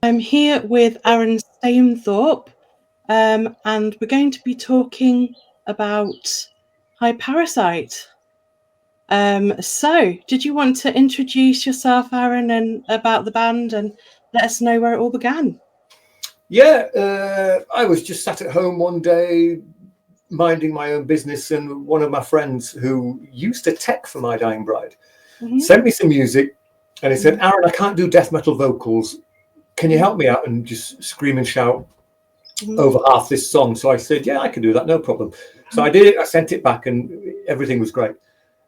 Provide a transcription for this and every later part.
I'm here with Aaron Stainthorpe, and we're going to be talking about High Parasite. So, did you want to introduce yourself, Aaron, and about the band, and let us know where it all began? Yeah, I was just sat at home one day, minding my own business, and one of my friends who used to tech for My Dying Bride sent me some music, and he said, "Aaron, I can't do death metal vocals. Can you help me out and just scream and shout over half this song?" So I said, "Yeah, I can do that, no problem." So I did it. I sent it back, and everything was great.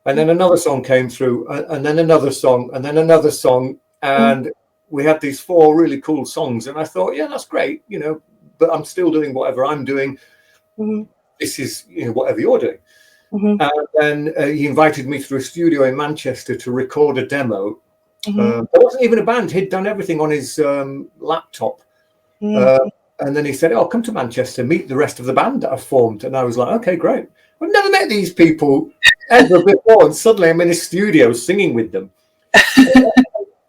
And then another song came through, and then another song, and then another song, and we had these 4 really cool songs. And I thought, yeah, that's great, but I'm still doing whatever I'm doing. This is, whatever you're doing. And then he invited me to a studio in Manchester to record a demo. There wasn't even a band. He'd done everything on his laptop. And then he said, "Oh, come to Manchester, meet the rest of the band that I've formed." And I was like, "Okay, great. I've never met these people ever before." And suddenly I'm in a studio singing with them.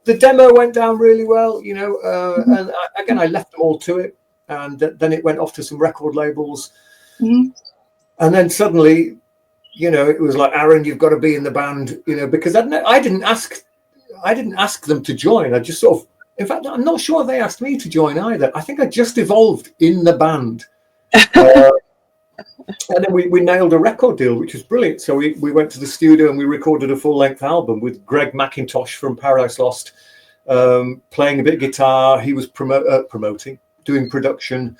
The demo went down really well, and I left them all to it. And then it went off to some record labels. And then suddenly, it was like, "Aaron, you've got to be in the band," because I didn't ask them to join. I just sort of, in fact, I'm not sure they asked me to join either. I think I just evolved in the band. And then we nailed a record deal, which was brilliant. So we went to the studio and we recorded a full-length album with Greg McIntosh from Paradise Lost playing a bit of guitar. He was promoting, doing production.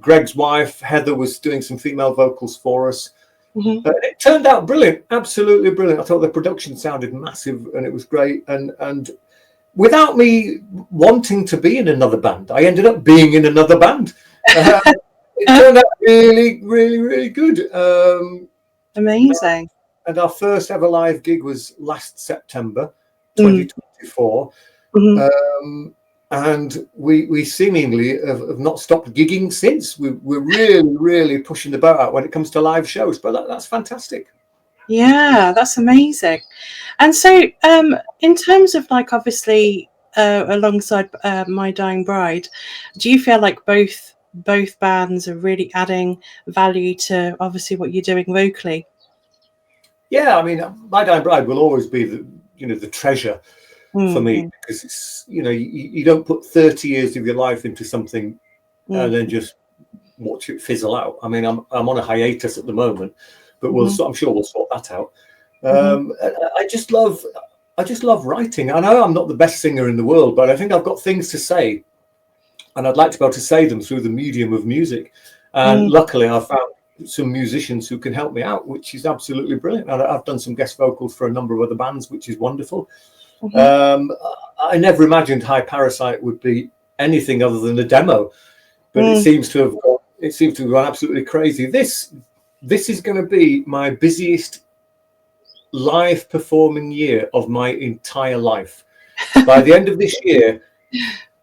Greg's wife, Heather, was doing some female vocals for us. It turned out brilliant, absolutely brilliant. I thought the production sounded massive and it was great. And without me wanting to be in another band, I ended up being in another band. It turned out really, really, really good. Amazing. And our first ever live gig was last September 2024. And we seemingly have not stopped gigging since. We're really, really pushing the boat out when it comes to live shows. But that's fantastic. Yeah, that's amazing. And so, in terms of obviously, alongside My Dying Bride, do you feel like both bands are really adding value to obviously what you're doing vocally? Yeah, I mean, My Dying Bride will always be the treasure for me, because it's you don't put 30 years of your life into something and then just watch it fizzle out. I mean, I'm on a hiatus at the moment, but I'm sure we'll sort that out. I just love writing. I know I'm not the best singer in the world, but I think I've got things to say, and I'd like to be able to say them through the medium of music. And luckily, I've found some musicians who can help me out, which is absolutely brilliant. And I've done some guest vocals for a number of other bands, which is wonderful. I never imagined High Parasite would be anything other than a demo, but it seems to have gone absolutely crazy. This is going to be my busiest live performing year of my entire life. By the end of this year,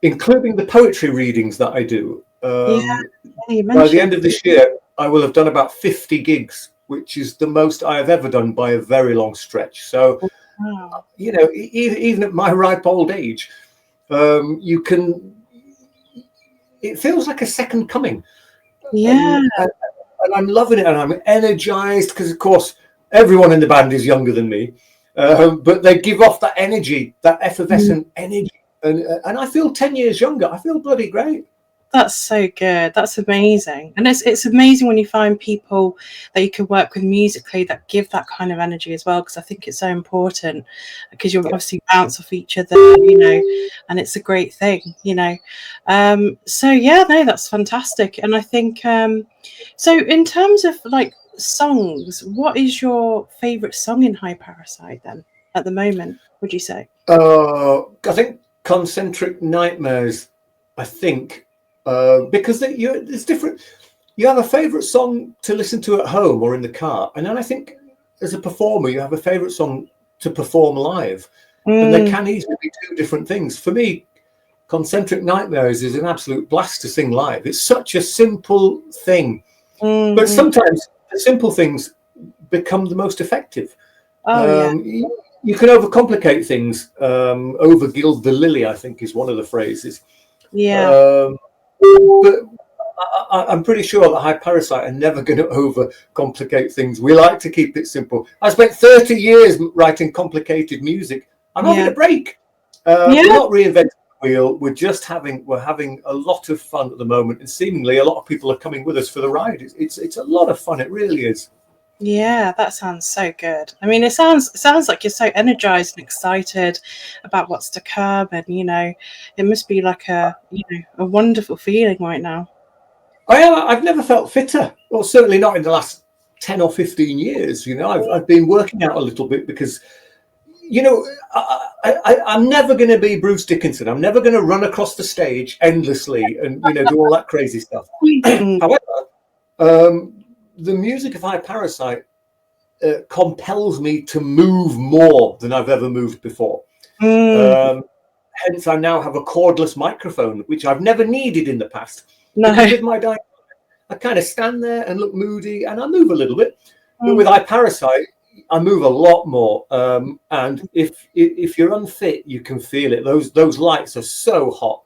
including the poetry readings that I do, by the end of this year, I will have done about 50 gigs, which is the most I have ever done by a very long stretch. So, even at my ripe old age, it feels like a second coming. Yeah. And I'm loving it, and I'm energized because, of course, everyone in the band is younger than me, but they give off that energy, that effervescent energy. And I feel 10 years younger. I feel bloody great. That's so good. That's amazing. And it's amazing when you find people that you can work with musically that give that kind of energy as well, because I think it's so important, because you obviously bounce off each other, and it's a great thing, So yeah, no, that's fantastic. And I think so in terms of songs, what is your favorite song in High Parasite then at the moment, would you say? I think Concentric Nightmares, I think. Because there's different. You have a favorite song to listen to at home or in the car, and then I think as a performer you have a favorite song to perform live, and they can easily be 2 different things. For me, Concentric Nightmares is an absolute blast to sing live. It's such a simple thing, but sometimes the simple things become the most effective. you can overcomplicate things. Overgild the lily, I think, is one of the phrases. Yeah. But I'm pretty sure that High Parasite are never going to overcomplicate things. We like to keep it simple. I spent 30 years writing complicated music. I'm having a break. We're not reinventing the wheel. We're having a lot of fun at the moment, and seemingly a lot of people are coming with us for the ride. It's a lot of fun. It really is. Yeah, that sounds so good. I mean, it sounds like you're so energized and excited about what's to come, and it must be like a wonderful feeling right now. I've never felt fitter, well, certainly not in the last 10 or 15 years. I've been working out a little bit because, I'm never going to be Bruce Dickinson. I'm never going to run across the stage endlessly and, do all that crazy stuff. However, the music of High Parasite compels me to move more than I've ever moved before. Hence, I now have a cordless microphone, which I've never needed in the past. No. Because with my diet, I kind of stand there and look moody, and I move a little bit. But with High Parasite, I move a lot more. And if you're unfit, you can feel it. Those lights are so hot.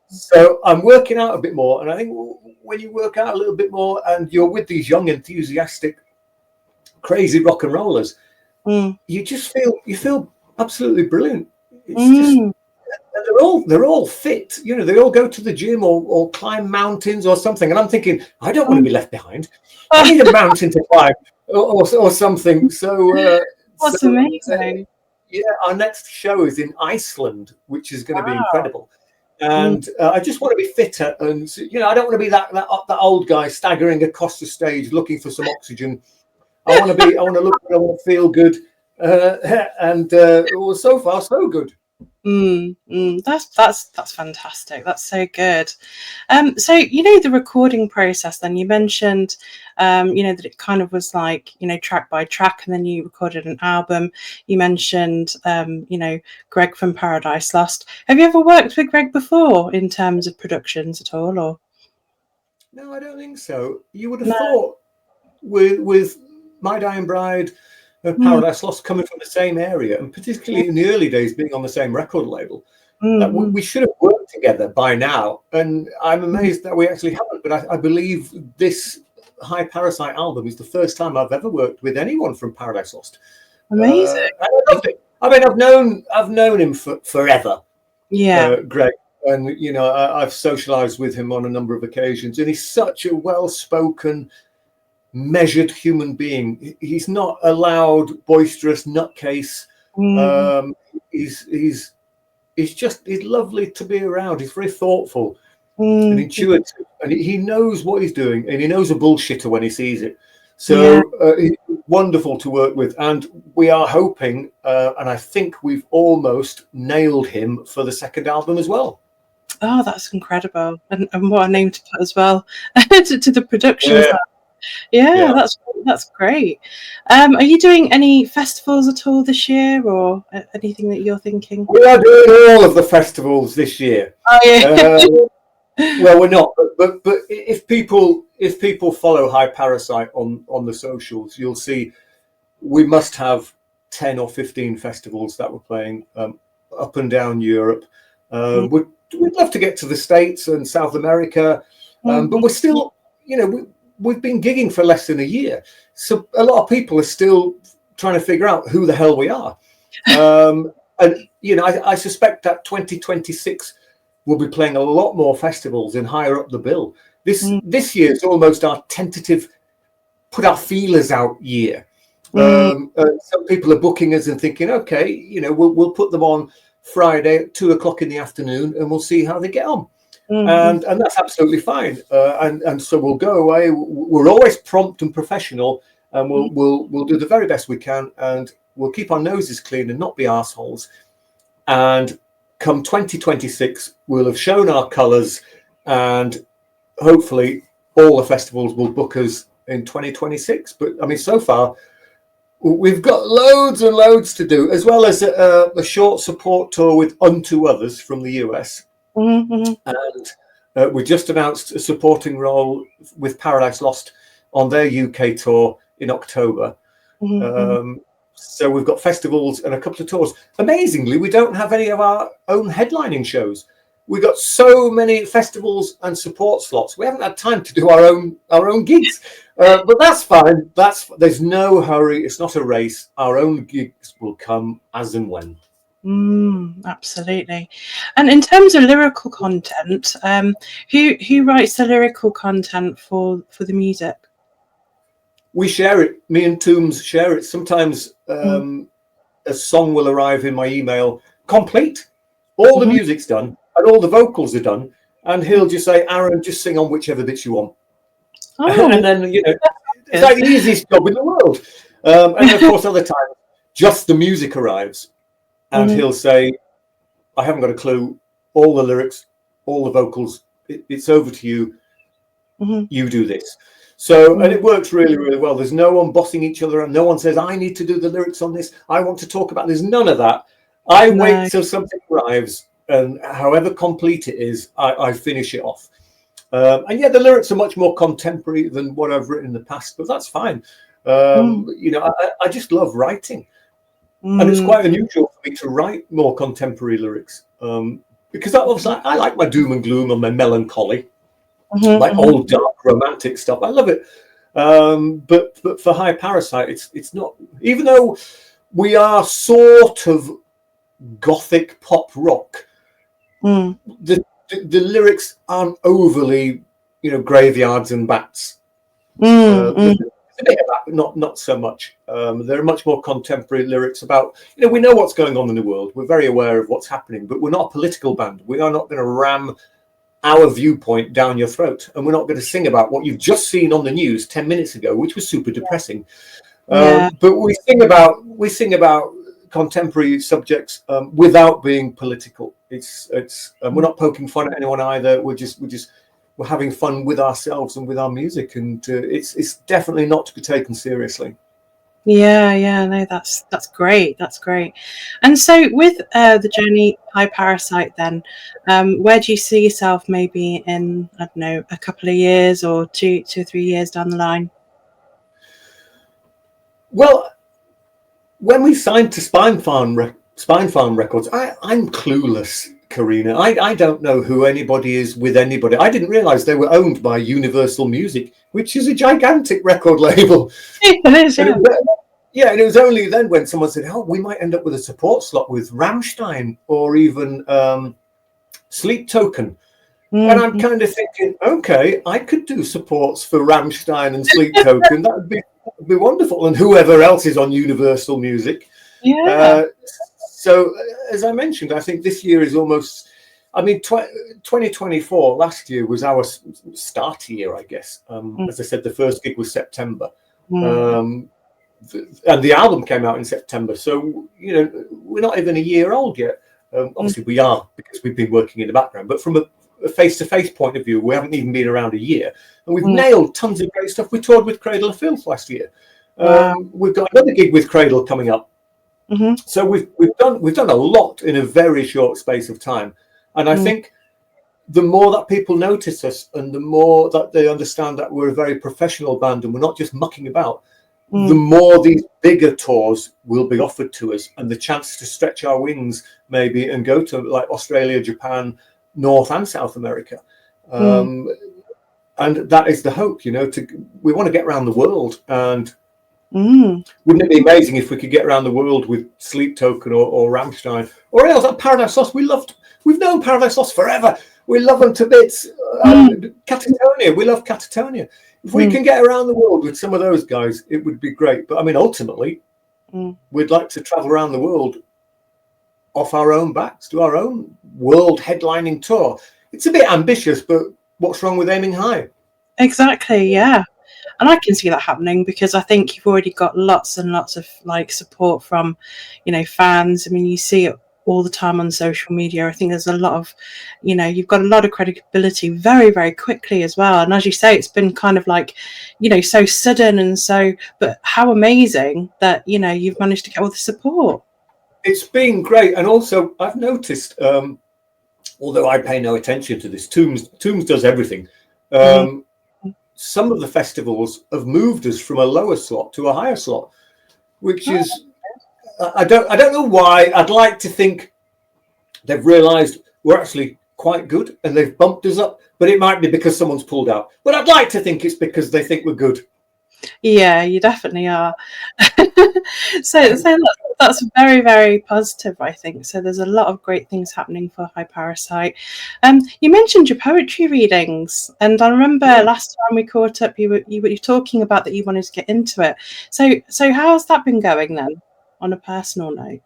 So I'm working out a bit more, and I think when you work out a little bit more, and you're with these young, enthusiastic, crazy rock and rollers, you feel absolutely brilliant. It's just. They're all fit, they all go to the gym or climb mountains or something, and I'm thinking, I don't want to be left behind. I need a mountain to climb or something. So that's amazing. Our next show is in Iceland, which is going to be incredible, and I just want to be fitter, and I don't want to be that old guy staggering across the stage looking for some oxygen. I want to look good, I want to feel good, and so far so good. That's fantastic. That's so good. So the recording process. Then you mentioned, that it kind of was like track by track, and then you recorded an album. You mentioned, Greg from Paradise Lost. Have you ever worked with Greg before in terms of productions at all, or? No, I don't think so. You would have thought with My Dying Bride. Paradise Lost coming from the same area, and particularly in the early days being on the same record label, we should have worked together by now, and I'm amazed that we actually haven't. But I believe this High Parasite album is the first time I've ever worked with anyone from Paradise Lost. Amazing. I loved it. I mean, I've known him for forever. Greg, and I've socialized with him on a number of occasions, and he's such a well-spoken, measured human being. He's not a loud, boisterous nutcase. He's lovely to be around. He's very thoughtful and intuitive, and he knows what he's doing, and he knows a bullshitter when he sees it. So he's wonderful to work with, and we are hoping, and I think we've almost nailed him for the second album as well. Oh, that's incredible, and what a name to put as well to the production. Yeah, that's great. Are you doing any festivals at all this year, or anything that you're thinking? We are doing all of the festivals this year. Oh yeah. Well, we're not, but if people follow High Parasite on the socials, you'll see we must have 10 or 15 festivals that we're playing up and down Europe. We'd love to get to the States and South America, but we're still, we've been gigging for less than a year, so a lot of people are still trying to figure out who the hell we are. And I suspect that 2026 we'll be playing a lot more festivals and higher up the bill. This year is almost our tentative, put our feelers out year. Some people are booking us and thinking, okay, we'll put them on Friday at 2:00 in the afternoon, and we'll see how they get on. And that's absolutely fine. And so we'll go away. We're always prompt and professional, and we'll do the very best we can, and we'll keep our noses clean and not be arseholes. And come 2026, we'll have shown our colours, and hopefully all the festivals will book us in 2026. But I mean, so far we've got loads and loads to do, as well as a short support tour with Unto Others from the US. And we just announced a supporting role with Paradise Lost on their UK tour in October. So we've got festivals and a couple of tours. Amazingly, we don't have any of our own headlining shows. We've got so many festivals and support slots. We haven't had time to do our own gigs, but that's fine. There's no hurry. It's not a race. Our own gigs will come as and when. Absolutely. And in terms of lyrical content, who writes the lyrical content for the music? We share it. Me and Toombs share it. Sometimes a song will arrive in my email complete. All the music's done and all the vocals are done. And he'll just say, Aaron, just sing on whichever bits you want. And then, you know, it's like the easiest job in the world. And of course, other times, just the music arrives. And he'll say, I haven't got a clue. All the lyrics, all the vocals, it's over to you. You do this. So, and it works really, really well. There's no one bossing each other, and no one says, I need to do the lyrics on this. I want to talk about. There's none of that. I wait till something arrives, and however complete it is, I finish it off. And yeah, the lyrics are much more contemporary than what I've written in the past, but that's fine. You know, I just love writing. And it's quite unusual for me to write more contemporary lyrics, because I like my doom and gloom and my melancholy. Like old dark romantic stuff. I love it. But for High Parasite, it's not, even though we are sort of gothic pop rock, the lyrics aren't overly, you know, graveyards and bats. There's a bit of that, not so much. There are much more contemporary lyrics about, you know, we know what's going on in the world. We're very aware of what's happening, but we're not a political band. We are not going to ram our viewpoint down your throat, and we're not going to sing about what you've just seen on the news 10 minutes ago, which was super depressing. But we sing about contemporary subjects without being political. It's we're not poking fun at anyone either. We're having fun with ourselves and with our music, and it's definitely not to be taken seriously. No, that's great. That's great. And so with the journey High Parasite, then where do you see yourself maybe in, I don't know, a couple of years or two or 3 years down the line? Well, when we signed to Spine Farm Records, I'm clueless, Karina. I don't know who anybody is with anybody. I didn't realize they were owned by Universal Music, which is a gigantic record label. It is, yeah. And it was only then when someone said, oh, we might end up with a support slot with Rammstein or even Sleep Token. And I'm kind of thinking, okay, I could do supports for Rammstein and Sleep Token. That would be wonderful. And whoever else is on Universal Music. So as I mentioned, I think this year is almost, I mean, 2024, last year was our start year, I guess. As I said, the first gig was September. And the album came out in September. So, you know, we're not even a year old yet. Obviously, we are, because we've been working in the background. But from a face-to-face point of view, we haven't even been around a year. And we've nailed tons of great stuff. We toured with Cradle of Filth last year. We've got another gig with Cradle coming up. So we've done a lot in a very short space of time. And I think the more that people notice us and the more that they understand that we're a very professional band and we're not just mucking about, the more these bigger tours will be offered to us, and the chance to stretch our wings maybe and go to like Australia, Japan, North and South America. And that is the hope, you know, we want to get around the world. And wouldn't it be amazing if we could get around the world with Sleep Token or Rammstein or else like Paradise Lost? We've known Paradise Lost forever. We love them to bits. Catatonia, we love Catatonia. If we can get around the world with some of those guys, it would be great. But I mean, ultimately, we'd like to travel around the world off our own backs, do our own world headlining tour. It's a bit ambitious, but what's wrong with aiming high? Exactly, yeah. And I can see that happening because I think you've already got lots and lots of like support from, you know, fans. I mean, you see it all the time on social media. I think there's a lot of, you know, you've got a lot of credibility very, very quickly as well. And as you say, it's been kind of like, you know, so sudden and so, but how amazing that, you know, you've managed to get all the support. It's been great. And also I've noticed, although I pay no attention to this, Toombs does everything. Some of the festivals have moved us from a lower slot to a higher slot, which is I don't know why. I'd like to think they've realised we're actually quite good and they've bumped us up, but it might be because someone's pulled out. But I'd like to think it's because they think we're good. Yeah, you definitely are. So look, that's very, very positive, I think. So there's a lot of great things happening for High Parasite. You mentioned your poetry readings, and I remember last time we caught up, you were talking about that you wanted to get into it. So how's that been going then, on a personal note?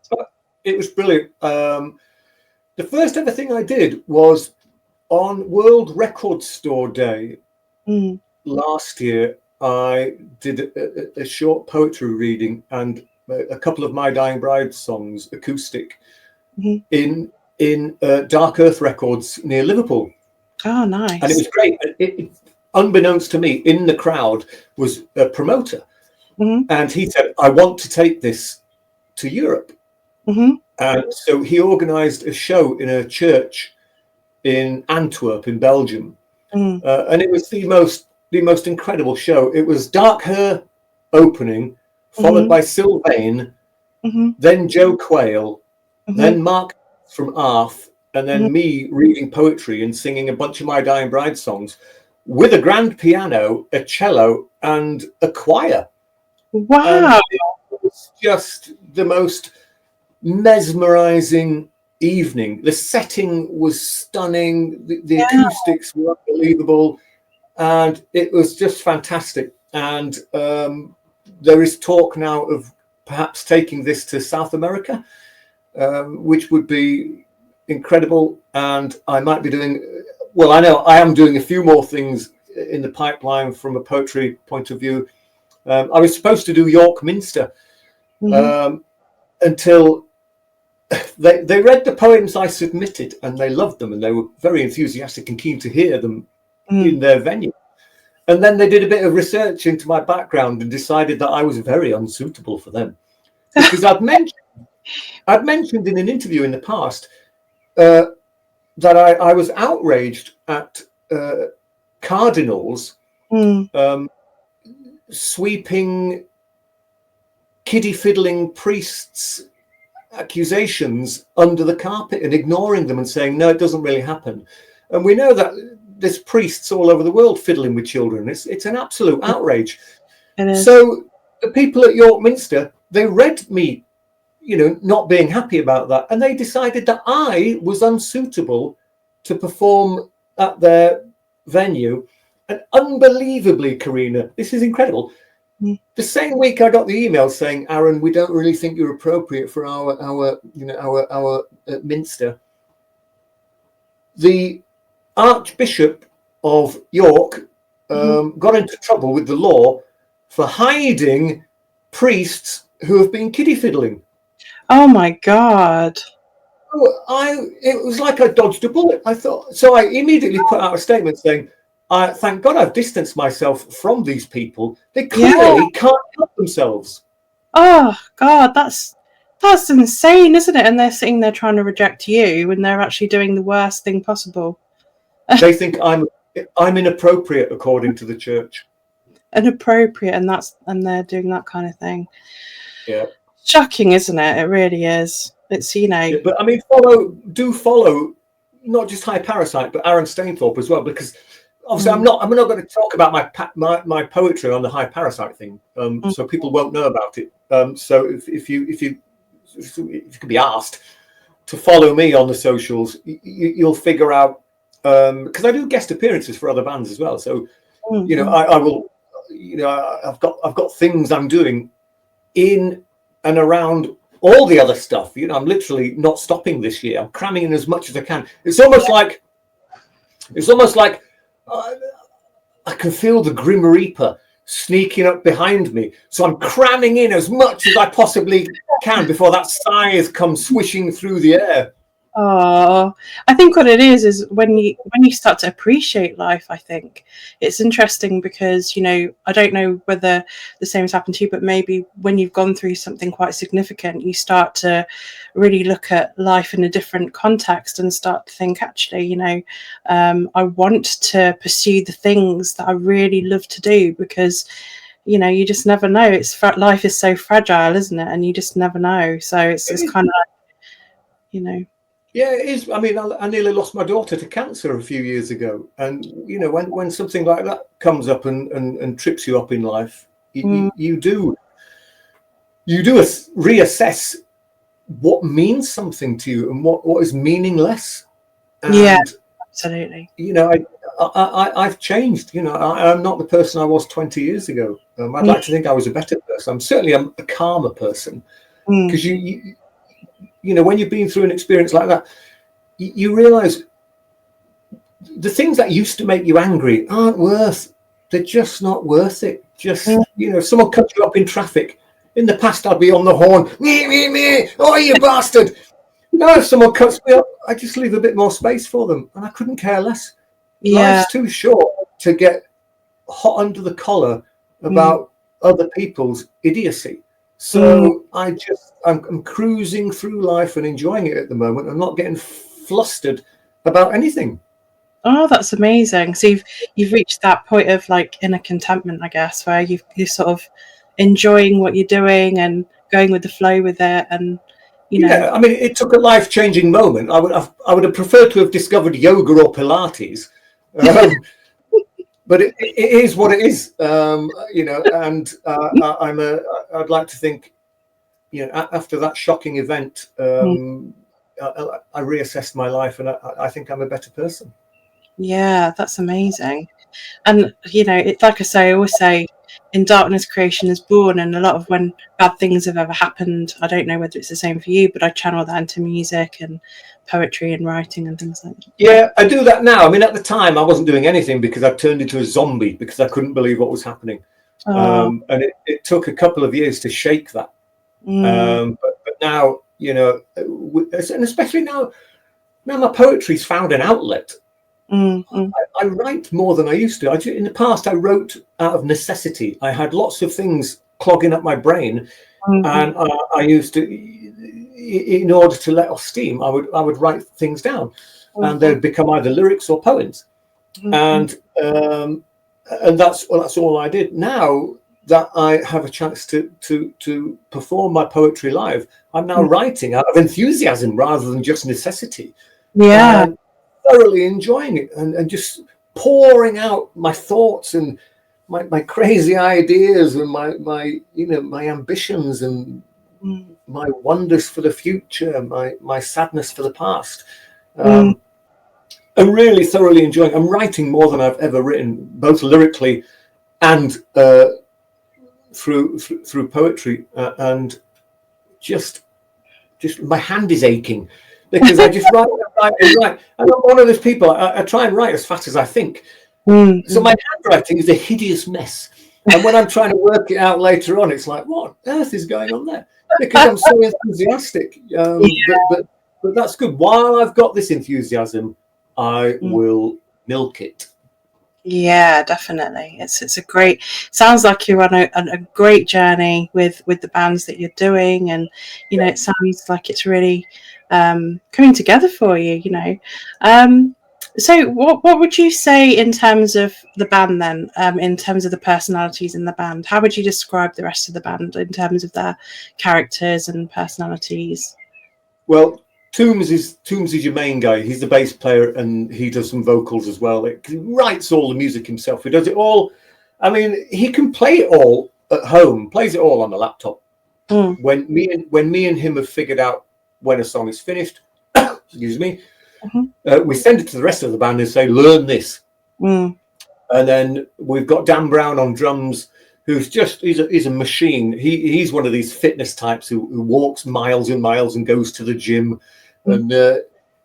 It was brilliant. The first ever thing I did was on World Record Store Day last year. I did a short poetry reading and a couple of My Dying Bride songs, acoustic, in Dark Earth Records near Liverpool. Oh, nice! And it was great. Unbeknownst to me, in the crowd was a promoter, and he said, "I want to take this to Europe." And so he organised a show in a church in Antwerp in Belgium, and it was the most incredible show. It was Dark Her opening, followed by Sylvain, then Joe Quayle, then Mark from Arth, and then me reading poetry and singing a bunch of My Dying Bride songs with a grand piano, a cello, and a choir. Wow! And it was just the most mesmerizing evening. The setting was stunning. The acoustics were unbelievable. And it was just fantastic. And there is talk now of perhaps taking this to South America, which would be incredible. And I might be doing, well, I know I am doing a few more things in the pipeline from a poetry point of view. I was supposed to do York Minster until they read the poems I submitted and they loved them and they were very enthusiastic and keen to hear them in their venue. And then they did a bit of research into my background and decided that I was very unsuitable for them. Because I'd mentioned in an interview in the past that I was outraged at cardinals sweeping kiddie fiddling priests' accusations under the carpet and ignoring them and saying, no, it doesn't really happen. And we know that there's priests all over the world fiddling with children. It's an absolute outrage. So the people at York Minster, they read me, not being happy about that. And they decided that I was unsuitable to perform at their venue. And unbelievably, Karina, this is incredible. The same week I got the email saying, Aaron, we don't really think you're appropriate for our Minster. The Archbishop of York got into trouble with the law for hiding priests who have been kiddie fiddling. Oh my God. It was like I dodged a bullet. I thought, so I immediately put out a statement saying, thank God I've distanced myself from these people. They clearly can't help themselves. Oh God, that's insane, isn't it? And they're sitting there trying to reject you when they're actually doing the worst thing possible. They think I'm inappropriate according to the church. Inappropriate, and they're doing that kind of thing. Yeah. Shocking, isn't it? It really is. It's Yeah, but I mean, follow not just High Parasite, but Aaron Stainthorpe as well, because obviously I'm not going to talk about my poetry on the High Parasite thing, so people won't know about it. So if you can be asked to follow me on the socials, you'll figure out, because I do guest appearances for other bands as well. So I will, I've got things I'm doing in and around all the other stuff. I'm literally not stopping this year. I'm cramming in as much as I can. It's almost like I can feel the Grim Reaper sneaking up behind me. So I'm cramming in as much as I possibly can before that scythe comes swishing through the air. Oh, I think what it is when you start to appreciate life, I think it's interesting because, I don't know whether the same has happened to you, but maybe when you've gone through something quite significant, you start to really look at life in a different context and start to think, actually, I want to pursue the things that I really love to do, because you just never know. Life is so fragile, isn't it? And you just never know. So it's kind of like, Yeah, it is. I mean, I nearly lost my daughter to cancer a few years ago, and when something like that comes up and trips you up in life, you do reassess what means something to you and what is meaningless. And, yeah, absolutely. I've changed. I'm not the person I was 20 years ago. I'd like to think I was a better person. I'm certainly a calmer person, because when you've been through an experience like that, you realize the things that used to make you angry they're just not worth it. Just, if someone cuts you up in traffic, in the past I'd be on the horn, me, oh, you bastard. Now if someone cuts me up, I just leave a bit more space for them, and I couldn't care less. Yeah. Life's too short to get hot under the collar about other people's idiocy. So I'm cruising through life and enjoying it at the moment. I'm not getting flustered about anything. Oh, that's amazing. So you've reached that point of like inner contentment, I guess, where you're sort of enjoying what you're doing and going with the flow with it, and Yeah, I mean, it took a life-changing moment. I would have preferred to have discovered yoga or Pilates, but it is what it is, and I'd like to think, after that shocking event, I reassessed my life, and I think I'm a better person. Yeah, that's amazing. And like I say, I always say, in darkness creation is born, and a lot of when bad things have ever happened, I don't know whether it's the same for you, but I channel that into music and poetry and writing and things like that. Yeah, I do that now. I mean, at the time I wasn't doing anything because I turned into a zombie because I couldn't believe what was happening. And it took a couple of years to shake that. But now, and especially now my poetry's found an outlet. I write more than I used to. In the past, I wrote out of necessity. I had lots of things clogging up my brain, and I used to, in order to let off steam, I would write things down, and they'd become either lyrics or poems, and that's all I did. Now that I have a chance to perform my poetry live, I'm now writing out of enthusiasm rather than just necessity. Yeah. Thoroughly enjoying it and just pouring out my thoughts and my crazy ideas and my ambitions and my wonders for the future, my sadness for the past. I'm really thoroughly enjoying. I'm writing more than I've ever written, both lyrically and through poetry, and just my hand is aching. Because I just write. I'm not one of those people. I try and write as fast as I think. So my handwriting is a hideous mess. And when I'm trying to work it out later on, it's like, what on earth is going on there? Because I'm so enthusiastic. But that's good. While I've got this enthusiasm, I will milk it. Yeah, definitely. It's a great. Sounds like you're on a great journey with the bands that you're doing, and it sounds like it's really coming together for you. So what would you say in terms of the band then? In terms of the personalities in the band, how would you describe the rest of the band in terms of their characters and personalities? Well, Toombs is your main guy. He's the bass player, and he does some vocals as well. He writes all the music himself. He does it all. I mean, he can play it all at home. Plays it all on the laptop. When me and him have figured out when a song is finished, excuse me, we send it to the rest of the band and say, "Learn this." And then we've got Dan Brown on drums, who's he's a machine. He's one of these fitness types who walks miles and miles and goes to the gym, and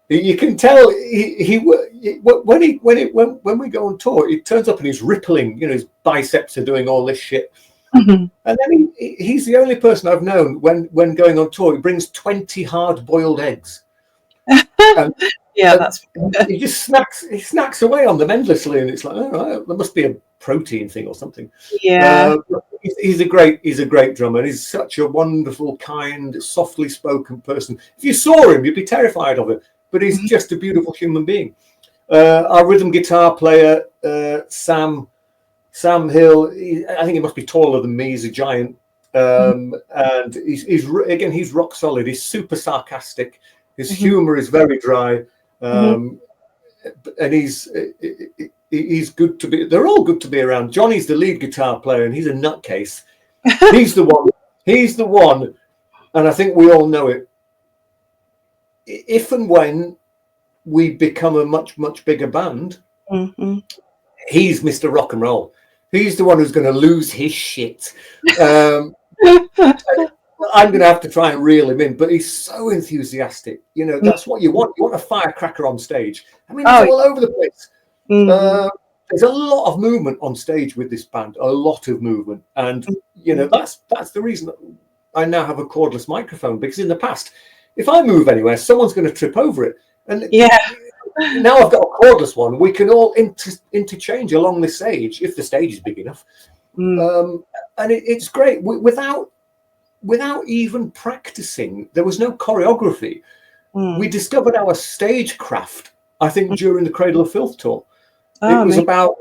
you can tell when we go on tour, he turns up and he's rippling. His biceps are doing all this shit. And then he's the only person I've known when going on tour, he brings 20 hard-boiled eggs. That's he just snacks away on them endlessly, and it's like, oh, right, there must be a protein thing or something. He's a great drummer, and he's such a wonderful, kind, softly spoken person. If you saw him, you'd be terrified of him, but he's just a beautiful human being. Our rhythm guitar player, Sam Sam Hill, I think he must be taller than me. He's a giant. And he's rock solid. He's super sarcastic. His humor is very dry. And he's good to be. They're all good to be around. Johnny's the lead guitar player, and he's a nutcase. He's the one. He's the one. And I think we all know it. If and when we become a much, much bigger band, he's Mr. Rock and Roll. He's the one who's going to lose his shit. I'm going to have to try and reel him in, but he's so enthusiastic. You know, that's what you want. You want a firecracker on stage. I mean, it's all over the place. There's a lot of movement on stage with this band, a lot of movement. And, you know, that's the reason I now have a cordless microphone, because in the past, if I move anywhere, someone's going to trip over it. And now I've got a cordless one. We can all interchange along the stage if the stage is big enough. And it's great. Without even practicing, there was no choreography. We discovered our stagecraft, I think, during the Cradle of Filth tour. It was about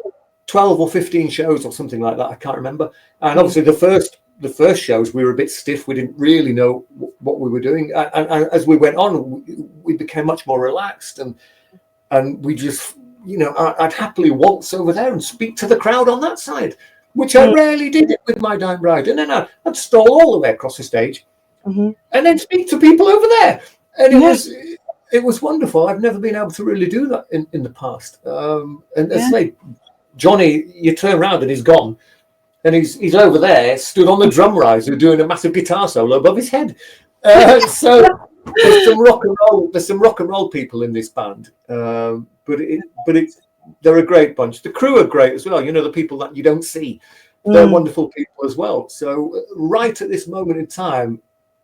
12 or 15 shows or something like that. I can't remember. And obviously the first shows, we were a bit stiff. We didn't really know what we were doing. And as we went on, we became much more relaxed. And we just, you know, I'd happily waltz over there and speak to the crowd on that side, which I rarely did it with My Dying Bride. And then I'd stall all the way across the stage and then speak to people over there. And it was wonderful. I've never been able to really do that in the past. And as I say, Johnny, you turn around and he's gone. And he's over there, stood on the drum riser, doing a massive guitar solo above his head. So there's some rock and roll. There's some rock and roll people in this band, but they're a great bunch. The crew are great as well. You know, the people that you don't see, they're wonderful people as well. So right at this moment in time,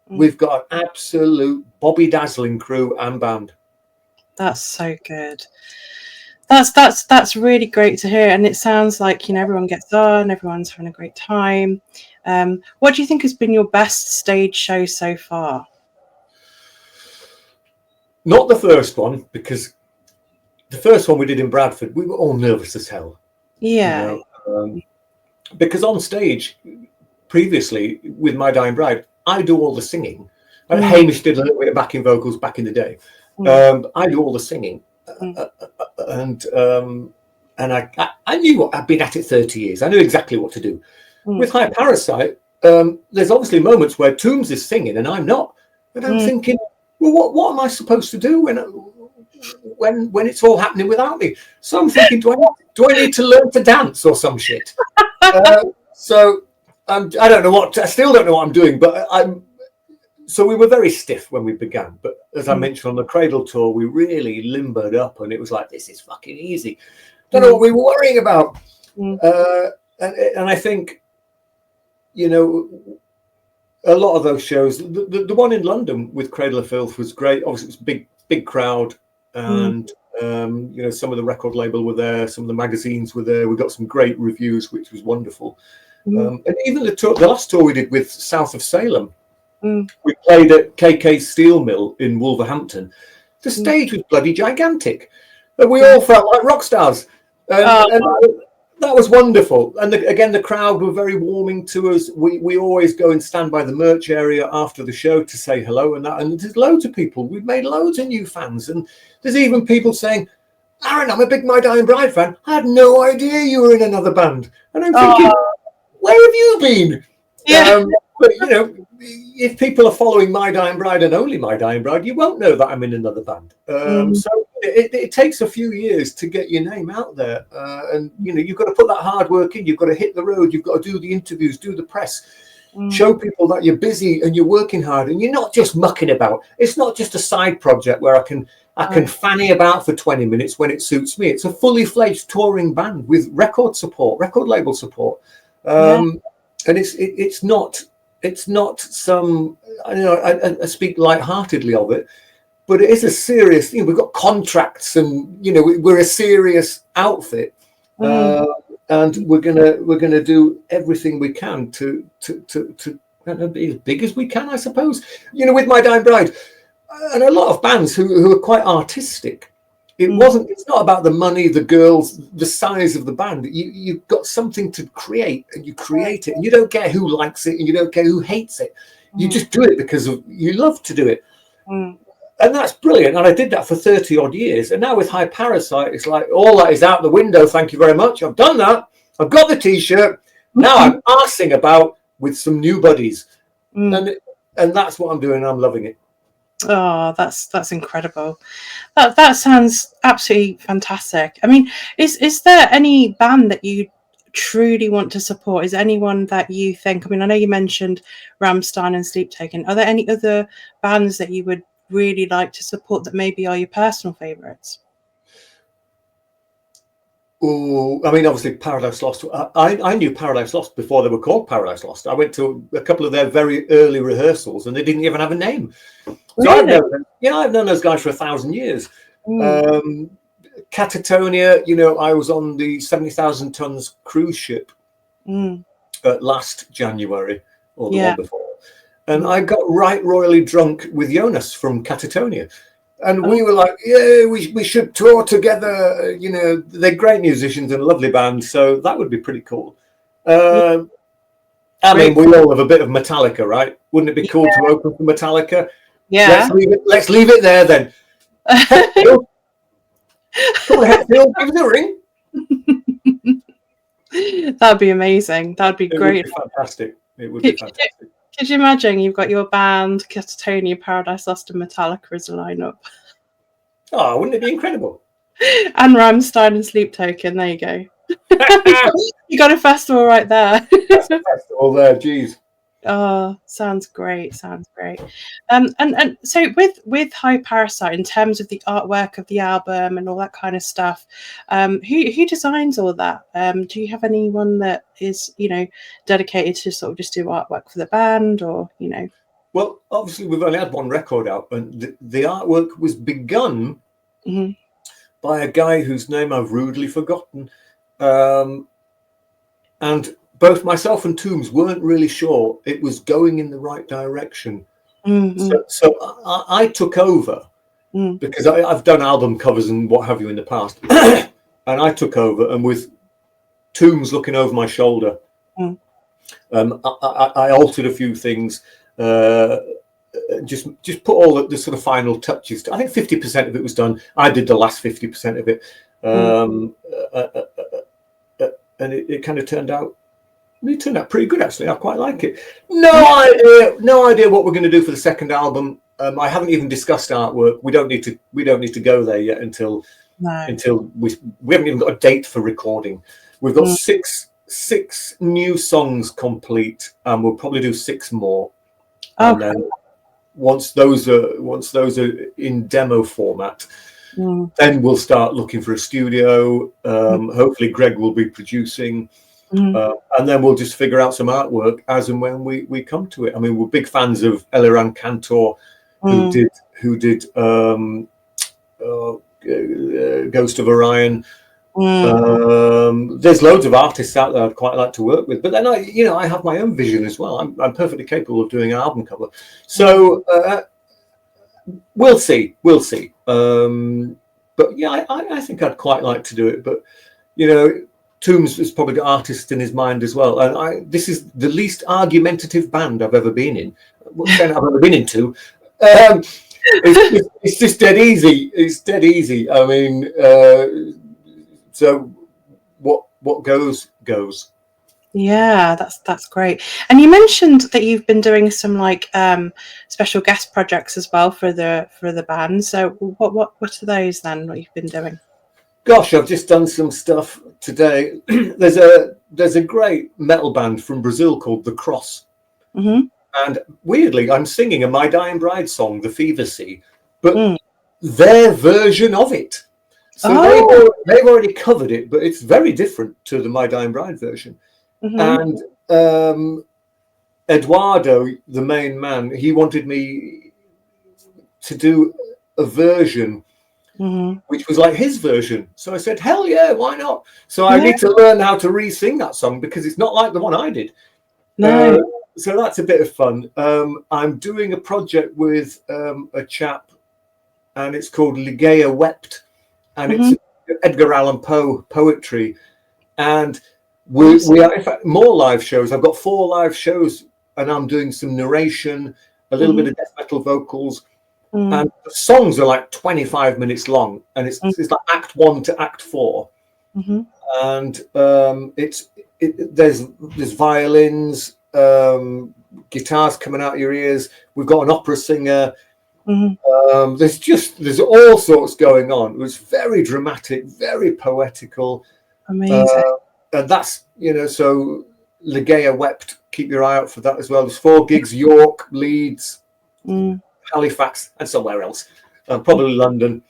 we've got an absolute Bobby Dazzling crew and band. That's so good. That's really great to hear, and it sounds like, you know, everyone gets on, everyone's having a great time. What do you think has been your best stage show so far? Not the first one, because the first one we did in Bradford, we were all nervous as hell. Yeah. You know? Because on stage, previously with My Dying Bride, I do all the singing. And Hamish did a little bit of backing vocals back in the day. I do all the singing. And I knew what I'd been at it 30 years. I knew exactly what to do. With High Parasite, there's obviously moments where Toombs is singing and I'm not. And I'm thinking, well, what am I supposed to do when it's all happening without me? So I'm thinking, do I need to learn to dance or some shit? So I don't know I still don't know what I'm doing, but so we were very stiff when we began. But as I mentioned on the Cradle tour, we really limbered up and it was like, this is fucking easy. Don't know what we were worrying about. And I think, you know, a lot of those shows, the one in London with Cradle of Filth was great. Obviously, it was big crowd. And, you know, some of the record label were there. Some of the magazines were there. We got some great reviews, which was wonderful. And even the last tour we did with South of Salem, we played at KK's Steel Mill in Wolverhampton. The stage was bloody gigantic. And we all felt like rock stars. And that was wonderful. And again, the crowd were very warming to us. We always go and stand by the merch area after the show to say hello and that. And there's loads of people. We've made loads of new fans. And there's even people saying, Aaron, I'm a big My Dying Bride fan. I had no idea you were in another band. And I'm thinking, where have you been? But, you know, if people are following My Dying Bride and only My Dying Bride, you won't know that I'm in another band. So it takes a few years to get your name out there. And, you know, you've got to put that hard work in. You've got to hit the road. You've got to do the interviews, do the press, show people that you're busy and you're working hard and you're not just mucking about. It's not just a side project where I can fanny about for 20 minutes when it suits me. It's a fully fledged touring band with record support, record label support. And it's not some, I know I speak lightheartedly of it, but it is a serious thing. We've got contracts and, you know, we're a serious outfit. And we're gonna do everything we can to be as big as we can, I suppose. You know, with My Dying Bride, and a lot of bands who are quite artistic, It's not about the money, the girls, the size of the band. You've got something to create, and you create it, and you don't care who likes it, and you don't care who hates it. You just do it because you love to do it. And that's brilliant. And I did that for 30 odd years. And now with High Parasite, it's like all that is out the window. Thank you very much. I've done that. I've got the T-shirt. Now I'm arsing about with some new buddies. And that's what I'm doing. I'm loving it. Oh, that's incredible. That sounds absolutely fantastic. I mean, is there any band that you truly want to support? Is there anyone that you think, I mean, I know you mentioned Rammstein and Sleep Token. Are there any other bands that you would really like to support that maybe are your personal favorites? Oh, I mean, obviously Paradise Lost. I knew Paradise Lost before they were called Paradise Lost. I went to a couple of their very early rehearsals, and they didn't even have a name. Really? So I've known those guys for 1,000 years. Catatonia, I was on the 70,000 tons cruise ship last January or the one before, and I got right royally drunk with Jonas from Catatonia. And we were like, yeah, we should tour together. They're great musicians and a lovely band, so that would be pretty cool. I mean, we all have a bit of Metallica, right? Wouldn't it be cool to open for Metallica? Yeah. Let's leave it there then. Hetfield. Come on, Hetfield, give us a ring. That'd be amazing. That'd be great. Would be fantastic. It would be fantastic. Could you imagine you've got your band, Catatonia, Paradise Lost, and Metallica as a lineup? Oh, wouldn't it be incredible? And Rammstein and Sleep Token. There you go. You got a festival right there. That's a festival there. Geez. Oh, sounds great. Sounds great. And so with High Parasite, in terms of the artwork of the album and all that kind of stuff, who designs all that? Do you have anyone that is, dedicated to sort of just do artwork for the band, or Well, obviously we've only had one record out, and the artwork was begun by a guy whose name I've rudely forgotten, and both myself and Toombs weren't really sure it was going in the right direction. So I took over because I've done album covers and what have you in the past. And I took over, and with Toombs looking over my shoulder, I altered a few things, just put all the sort of final touches. I think 50% of it was done. I did the last 50% of it. And it kind of turned out pretty good, actually. I quite like it. No idea what we're going to do for the second album. I haven't even discussed artwork. We don't need to go there yet until we haven't even got a date for recording. We've got six new songs complete, and we'll probably do 6 more. And then once those are in demo format, then we'll start looking for a studio. Hopefully Greg will be producing. And then we'll just figure out some artwork as and when we come to it. I mean, we're big fans of Eliran Kantor, who did Ghost of Orion. There's loads of artists out there I'd quite like to work with, but then I have my own vision as well. I'm perfectly capable of doing an album cover. So we'll see. But yeah, I think I'd quite like to do it. But Toombs has probably got artists in his mind as well, and this is the least argumentative band I've ever been in. I've ever been into. It's just dead easy. It's dead easy. I mean, so what goes. Yeah, that's great. And you mentioned that you've been doing some special guest projects as well for the band. So what are those then? What you've been doing? Gosh, I've just done some stuff today. There's a great metal band from Brazil called The Cross. And weirdly, I'm singing a My Dying Bride song, The Fever Sea, but their version of it. So they've already covered it, but it's very different to the My Dying Bride version. And Eduardo, the main man, he wanted me to do a version which was like his version. So I said, hell yeah, why not? So I need to learn how to re-sing that song because it's not like the one I did. So that's a bit of fun. I'm doing a project with a chap, and it's called Ligea Wept. and it's Edgar Allan Poe poetry. And we are, in fact, more live shows. I've got 4 live shows, and I'm doing some narration, a little bit of death metal vocals, and the songs are like 25 minutes long, and it's like Act 1 to Act 4, and there's violins, guitars coming out of your ears. We've got an opera singer. There's all sorts going on. It was very dramatic, very poetical. Amazing. And that's, so Ligea Wept, keep your eye out for that as well. There's 4 gigs: York, Leeds, Halifax, and somewhere else, probably London.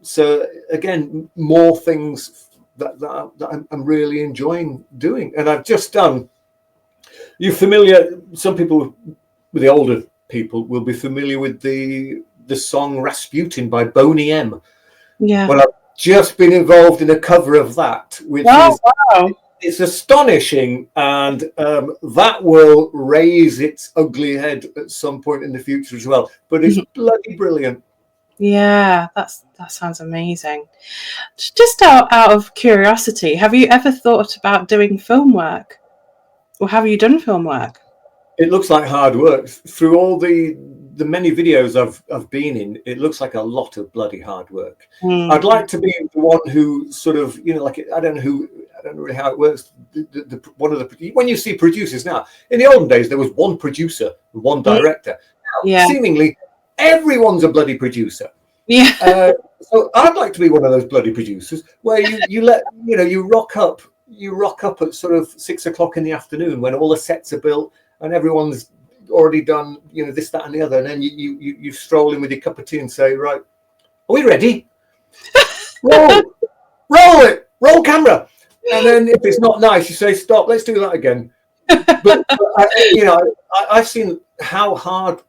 So again, more things that I'm really enjoying doing. And I've just done, some people with the older people will be familiar with the song Rasputin by Boney M. Yeah. Well, I've just been involved in a cover of that, which it's astonishing, and that will raise its ugly head at some point in the future as well. But it's bloody brilliant. Yeah, that sounds amazing. Just out of curiosity, have you ever thought about doing film work, or have you done film work? It looks like hard work. Through all the many videos I've been in, it looks like a lot of bloody hard work. I'd like to be the one who sort of, I don't know really how it works. When you see producers now, in the olden days there was one producer, one director. Now, seemingly everyone's a bloody producer. Yeah. So I'd like to be one of those bloody producers where you rock up at sort of 6 o'clock in the afternoon when all the sets are built and everyone's already done, this, that, and the other, and then you stroll in with your cup of tea and say, right, are we ready? roll camera. And then if it's not nice, you say, stop, let's do that again. But I've seen how hard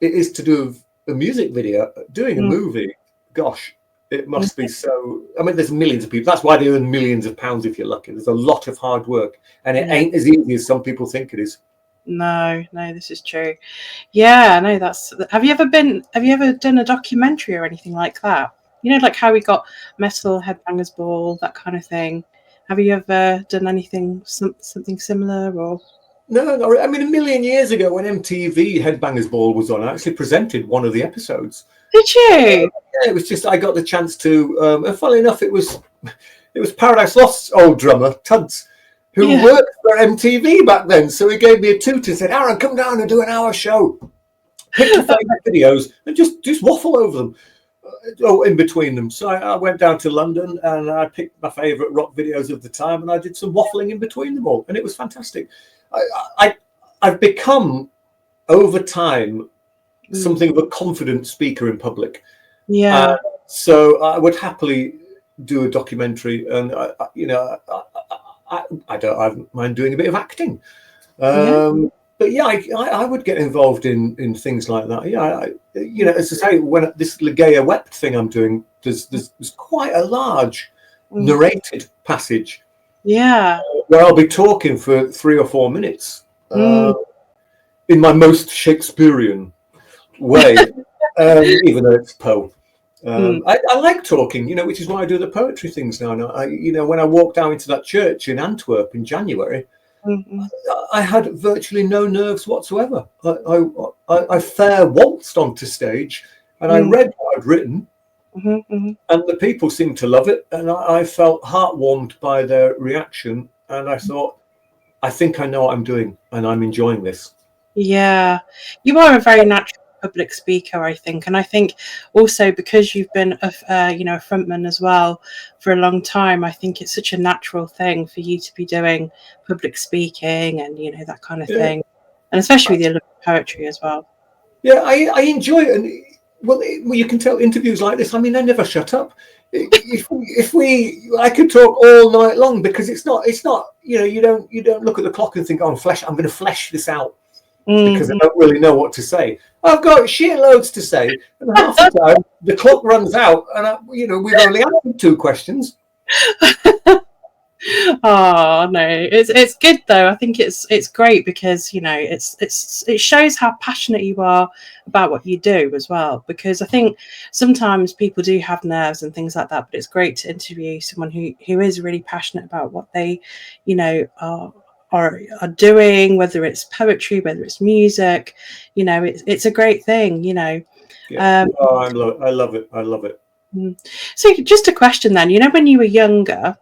it is to do a music video. Doing a movie, gosh, it must be so. I mean, there's millions of people. That's why they earn millions of pounds if you're lucky. There's a lot of hard work, and it ain't as easy as some people think it is. No, this is true. Yeah, no, have you ever done a documentary or anything like that? Like how we got Metal Headbangers Ball, that kind of thing. Have you ever done anything, something similar, or? No, I mean, a million years ago when MTV Headbangers Ball was on, I actually presented one of the episodes. Did you? Yeah, it was just, I got the chance to, and funnily enough, it was Paradise Lost's old drummer, Tuds, who worked for MTV back then. So he gave me a toot and said, Aaron, come down and do an hour show. Pick your favourite videos and just waffle over them. In between them. So I went down to London and I picked my favourite rock videos of the time and I did some waffling in between them all. And it was fantastic. I've become, over time, something of a confident speaker in public. Yeah. So I would happily do a documentary, and I don't mind doing a bit of acting. But yeah, I would get involved in things like that. Yeah, as I say, when this Ligea Wept thing I'm doing, there's quite a large narrated passage. Yeah. Where I'll be talking for 3 or 4 minutes in my most Shakespearean way, even though it's Poe. I like talking, which is why I do the poetry things now. When I walked down into that church in Antwerp in January, I had virtually no nerves whatsoever. I fair waltzed onto stage and I read what I'd written, and the people seemed to love it, and I felt heartwarmed by their reaction, and I thought, I think I know what I'm doing and I'm enjoying this. Yeah, you are a very natural public speaker, I think, and I think also because you've been a frontman as well for a long time, I think it's such a natural thing for you to be doing public speaking and that kind of thing, and especially the poetry as well. Yeah, I enjoy it, and well, you can tell interviews like this. I mean, I never shut up. I could talk all night long because it's not. You don't look at the clock and think, I'm going to flesh this out. Because I don't really know what to say. I've got shitloads to say, and half the time the clock runs out, and we've only answered 2 questions. Oh no, it's good though. I think it's great because it shows how passionate you are about what you do as well. Because I think sometimes people do have nerves and things like that, but it's great to interview someone who is really passionate about what they, are doing, whether it's poetry, whether it's music. It's a great thing. Yeah. Oh, I love it. I love it. So just a question then. When you were younger,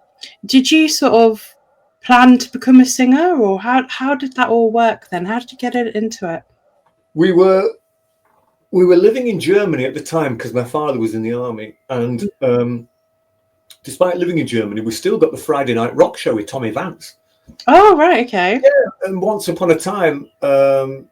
did you sort of plan to become a singer, or how did that all work then? How did you get into it? We were living in Germany at the time because my father was in the army, and despite living in Germany, we still got the Friday night rock show with Tommy Vance. Oh right, okay. Yeah, and once upon a time, that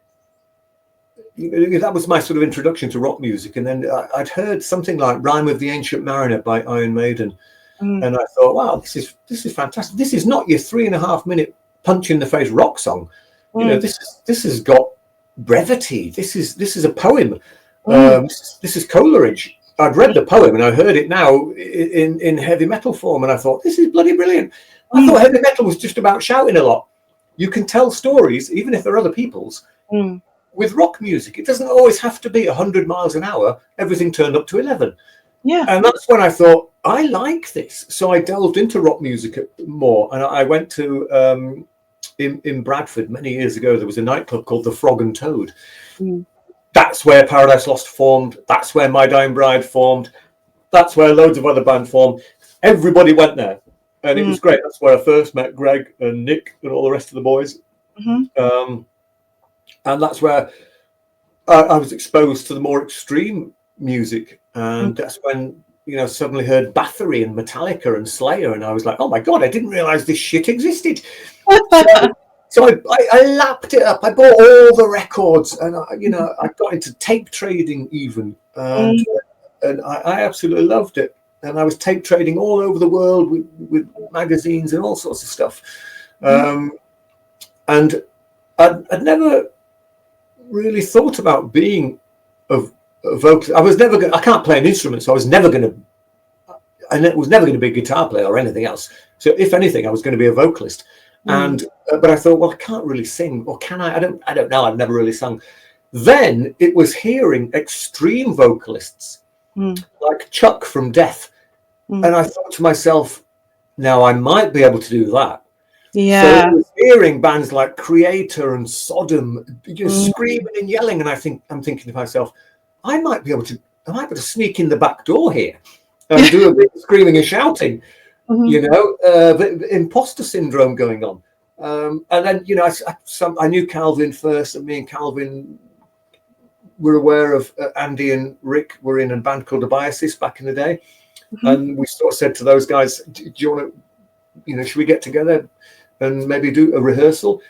was my sort of introduction to rock music, and then I'd heard something like "Rime of the Ancient Mariner" by Iron Maiden. And I thought, wow, this is fantastic. This is not your 3.5 minute punch in the face rock song. This has got brevity. This is a poem. This is Coleridge. I'd read the poem and I heard it now in heavy metal form, and I thought, this is bloody brilliant. I thought heavy metal was just about shouting a lot. You can tell stories, even if they're other people's. With rock music, it doesn't always have to be 100 miles an hour, everything turned up to 11. Yeah. And that's when I thought, I like this. So I delved into rock music more. And I went to, in Bradford many years ago, there was a nightclub called the Frog and Toad. That's where Paradise Lost formed. That's where My Dying Bride formed. That's where loads of other bands formed. Everybody went there. And it was great. That's where I first met Greg and Nick and all the rest of the boys. And that's where I was exposed to the more extreme music. And that's when, suddenly heard Bathory and Metallica and Slayer. And I was like, oh my God, I didn't realize this shit existed. So I lapped it up. I bought all the records, and I got into tape trading even. And I absolutely loved it. And I was tape trading all over the world with magazines and all sorts of stuff. And I'd never really thought about being a vocalist. I can't play an instrument, so I was never going to be a guitar player or anything else. So if anything, I was going to be a vocalist. But I thought, well, I can't really sing, or can I? I don't know. I've never really sung. Then it was hearing extreme vocalists like Chuck from Death. And I thought to myself, now I might be able to do that. Yeah. So I was hearing bands like Creator and Sodom screaming and yelling, and I'm thinking to myself, I might be able to sneak in the back door here and do a bit of screaming and shouting, imposter syndrome going on. And then, I knew Calvin first, and me and Calvin were aware of Andy and Rick were in a band called Abiasis back in the day. And we sort of said to those guys, do you want to, should we get together and maybe do a rehearsal?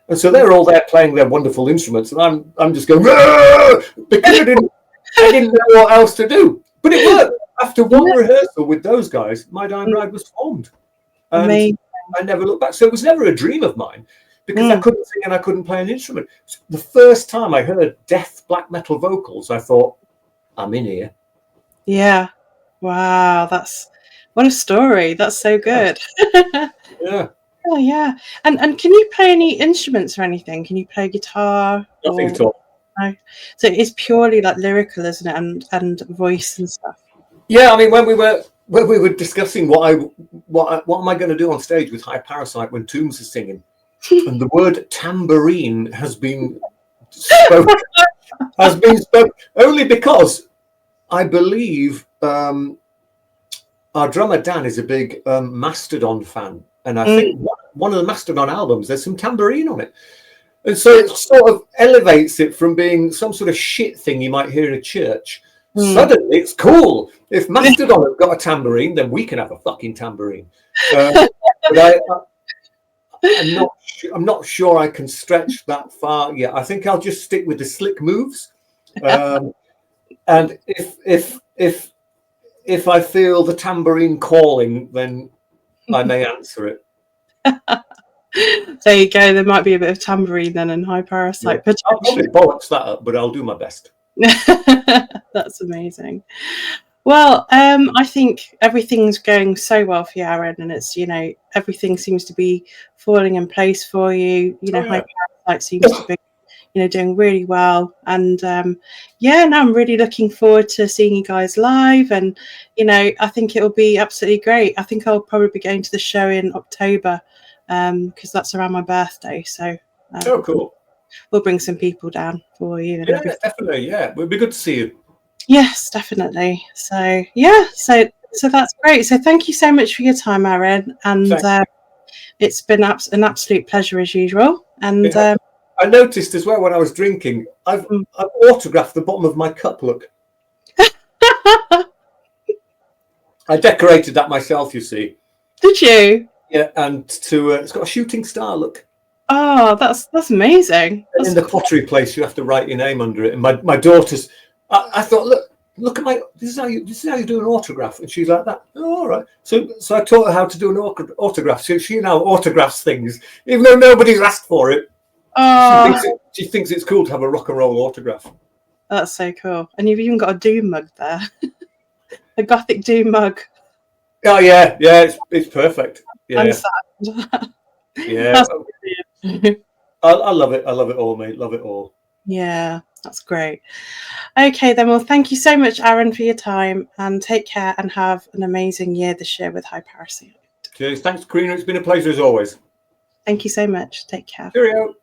And so they're all there playing their wonderful instruments, and I'm just going, because I didn't know what else to do. But it worked. After one rehearsal with those guys, My Dying Bride was formed. And I never looked back. So it was never a dream of mine, because I couldn't sing and I couldn't play an instrument. So the first time I heard death black metal vocals, I thought, I'm in here. Yeah. Wow, what a story. That's so good. Yeah. Oh yeah. And can you play any instruments or anything? Can you play guitar? Nothing at all. No. So it's purely like lyrical, isn't it? And voice and stuff. Yeah, I mean, when we were discussing what am I going to do on stage with High Parasite when Tombs is singing, and the word tambourine has been spoken, only because I believe our drummer Dan is a big Mastodon fan, and I think one of the Mastodon albums, there's some tambourine on it. And so it sort of elevates it from being some sort of shit thing you might hear in a church. Suddenly it's cool. If Mastodon have got a tambourine, then we can have a fucking tambourine. But I'm not sure I can stretch that far yet. I think I'll just stick with the slick moves. And if I feel the tambourine calling, then I may answer it. There you go. There might be a bit of tambourine then in High Parasite. I'll probably bollocks that up, but I'll do my best. That's amazing. Well, I think everything's going so well for you, Aaron, and it's, everything seems to be falling in place for you. Oh High yeah. Parasite seems to be, doing really well, and yeah, now I'm really looking forward to seeing you guys live, and I think it will be absolutely great. I think I'll probably be going to the show in October, because that's around my birthday. So Oh, cool. we'll bring some people down for you and Yeah, everything. definitely. Yeah, it'd be good to see you. Yes, definitely. So yeah, so that's great. So thank you so much for your time, Aaron, and it's been an absolute pleasure as usual. And I noticed as well when I was drinking, I've autographed the bottom of my cup. Look, I decorated that myself. You see? Did you? Yeah, and it's got a shooting star. Look. Oh, that's amazing. And in the pottery place, you have to write your name under it. And my daughter's, I thought, look at my. This is how you do an autograph. And she's like that. Oh, all right. So I taught her how to do an autograph. So she now autographs things, even though nobody's asked for it. Oh, She thinks it's cool to have a rock and roll autograph. that's so cool. And you've even got a Doom mug there, a Gothic Doom mug. Oh yeah, it's perfect. Yeah, yeah. That's I love it. I love it all, mate. Love it all. Yeah, that's great. Okay, then. Well, thank you so much, Aaron, for your time, and take care and have an amazing year this year with High Parasite. Cheers. Thanks, Karina. It's been a pleasure as always. Thank you so much. Take care. Cheerio.